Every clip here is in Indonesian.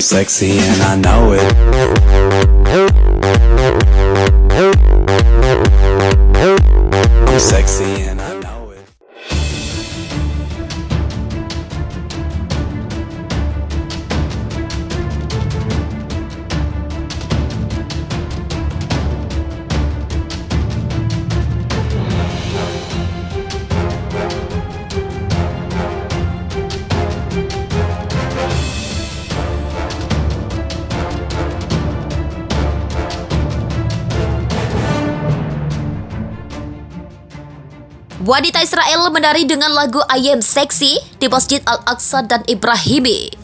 sexy and I know it. I'm sexy and I know it. Wanita Israel menari dengan lagu I Am Sexy di Masjid Al-Aqsa dan Ibrahimi.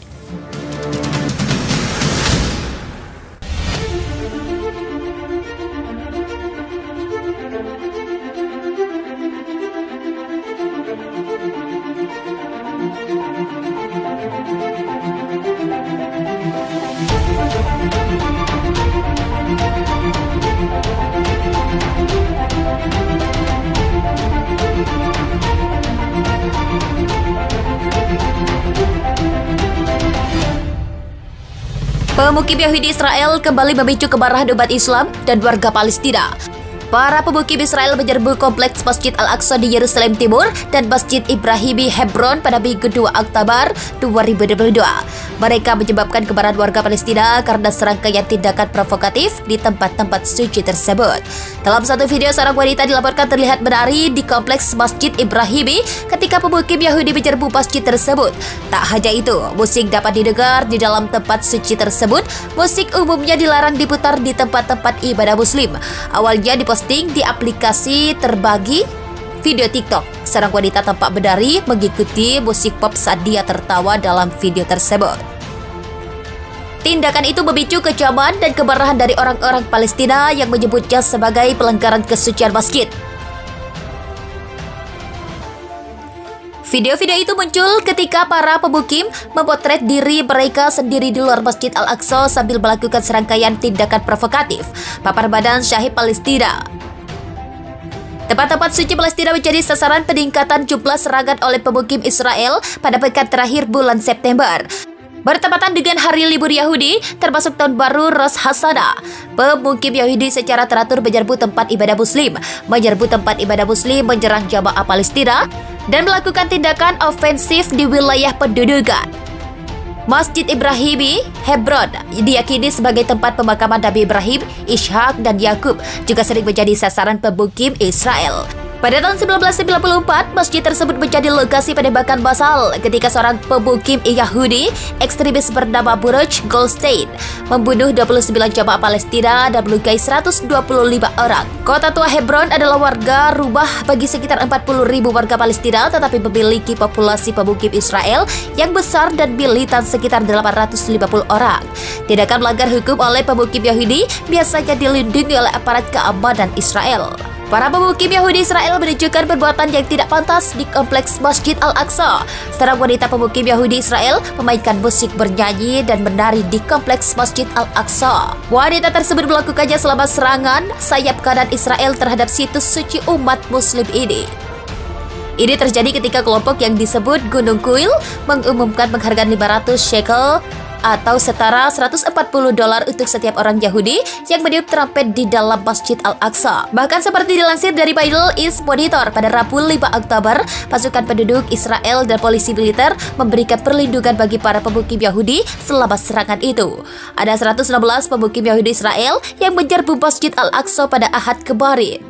Pemukim Yahudi Israel kembali memicu kemarahan umat Islam dan warga Palestina. Para pemukim Israel menyerbu kompleks Masjid Al-Aqsa di Yerusalem Timur dan Masjid Ibrahimi Hebron pada Minggu 2 Oktober 2022. Mereka menyebabkan kemarahan warga Palestina karena serangkaian tindakan provokatif di tempat-tempat suci tersebut. Dalam satu video, seorang wanita dilaporkan terlihat menari di kompleks Masjid Ibrahimi ketika pemukim Yahudi menyerbu masjid tersebut. Tak hanya itu, musik dapat didengar di dalam tempat suci tersebut. Musik umumnya dilarang diputar di tempat-tempat ibadah Muslim. Awalnya diposting di aplikasi terbagi video TikTok. Seorang wanita tampak menari mengikuti musik pop saat dia tertawa dalam video tersebut. Tindakan itu memicu kecaman dan kemarahan dari orang-orang Palestina yang menyebutnya sebagai pelanggaran kesucian masjid. Video-video itu muncul ketika para pemukim memotret diri mereka sendiri di luar Masjid Al-Aqsa sambil melakukan serangkaian tindakan provokatif. Papar Badan Syahid Palestina. Tempat-tempat suci Palestina menjadi sasaran peningkatan jumlah serangan oleh pemukim Israel pada pekan terakhir bulan September. Bertepatan dengan hari libur Yahudi, termasuk Tahun Baru Rosh Hashanah, pemukim Yahudi secara teratur menyerbu tempat ibadah Muslim, menyerang jamaah Palestina, dan melakukan tindakan ofensif di wilayah pendudukan. Masjid Ibrahimi Hebron diyakini sebagai tempat pemakaman Nabi Ibrahim, Ishak, dan Yakub, juga sering menjadi sasaran pemukim Israel. Pada tahun 1994, masjid tersebut menjadi lokasi penembakan massal ketika seorang pemukim Yahudi ekstremis bernama Baruch Goldstein membunuh 29 jamaah Palestina dan melukai 125 orang. Kota tua Hebron adalah warga rumah bagi sekitar 40.000 warga Palestina, tetapi memiliki populasi pemukim Israel yang besar dan militan sekitar 850 orang. Tindakan melanggar hukum oleh pemukim Yahudi biasanya dilindungi oleh aparat keamanan Israel. Para pemukim Yahudi Israel menunjukkan perbuatan yang tidak pantas di kompleks Masjid Al-Aqsa. Seorang wanita pemukim Yahudi Israel memainkan musik, bernyanyi, dan menari di kompleks Masjid Al-Aqsa. Wanita tersebut melakukannya selama serangan sayap kanan Israel terhadap situs suci umat Muslim ini. Ini terjadi ketika kelompok yang disebut Gunung Kuil mengumumkan penghargaan 500 shekel atau setara $140 untuk setiap orang Yahudi yang meniup trompet di dalam Masjid Al-Aqsa. Bahkan seperti dilansir dari Middle East Monitor, pada Rabu 5 Oktober, pasukan penduduk Israel dan polisi militer memberikan perlindungan bagi para pemukim Yahudi selama serangan itu. Ada 116 pemukim Yahudi Israel yang menyerbu Masjid Al-Aqsa pada Ahad kemarin.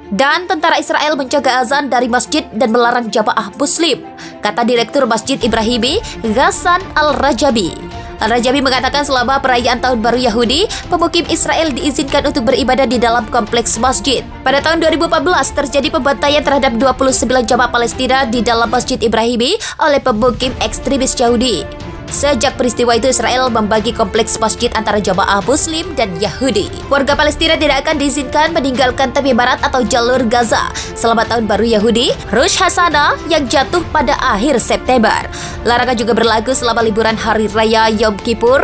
Dan tentara Israel mencegah azan dari masjid dan melarang jamaah Muslim, kata Direktur Masjid Ibrahimi, Ghassan Al-Rajabi. Al-Rajabi mengatakan selama perayaan Tahun Baru Yahudi, pemukim Israel diizinkan untuk beribadah di dalam kompleks masjid. Pada tahun 2014, terjadi pembantaian terhadap 29 jamaah Palestina di dalam Masjid Ibrahimi oleh pemukim ekstremis Yahudi. Sejak peristiwa itu, Israel membagi kompleks masjid antara jamaah Muslim dan Yahudi. Warga Palestina tidak akan diizinkan meninggalkan tepi barat atau jalur Gaza selama Tahun Baru Yahudi, Rosh Hashanah, yang jatuh pada akhir September. Larangan juga berlaku selama liburan Hari Raya Yom Kippur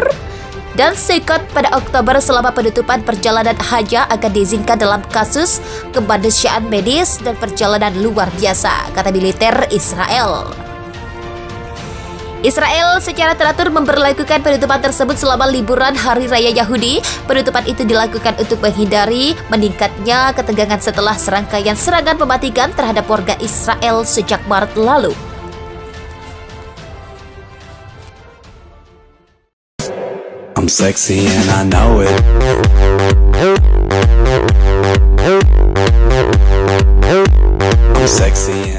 dan Sukkot pada Oktober. Selama penutupan perjalanan haji akan diizinkan dalam kasus kemanusiaan medis dan perjalanan luar biasa, kata militer Israel. Israel secara teratur memberlakukan penutupan tersebut selama liburan Hari Raya Yahudi. Penutupan itu dilakukan untuk menghindari meningkatnya ketegangan setelah serangkaian serangan mematikan terhadap warga Israel sejak Maret lalu. I'm sexy and I know it. I'm sexy.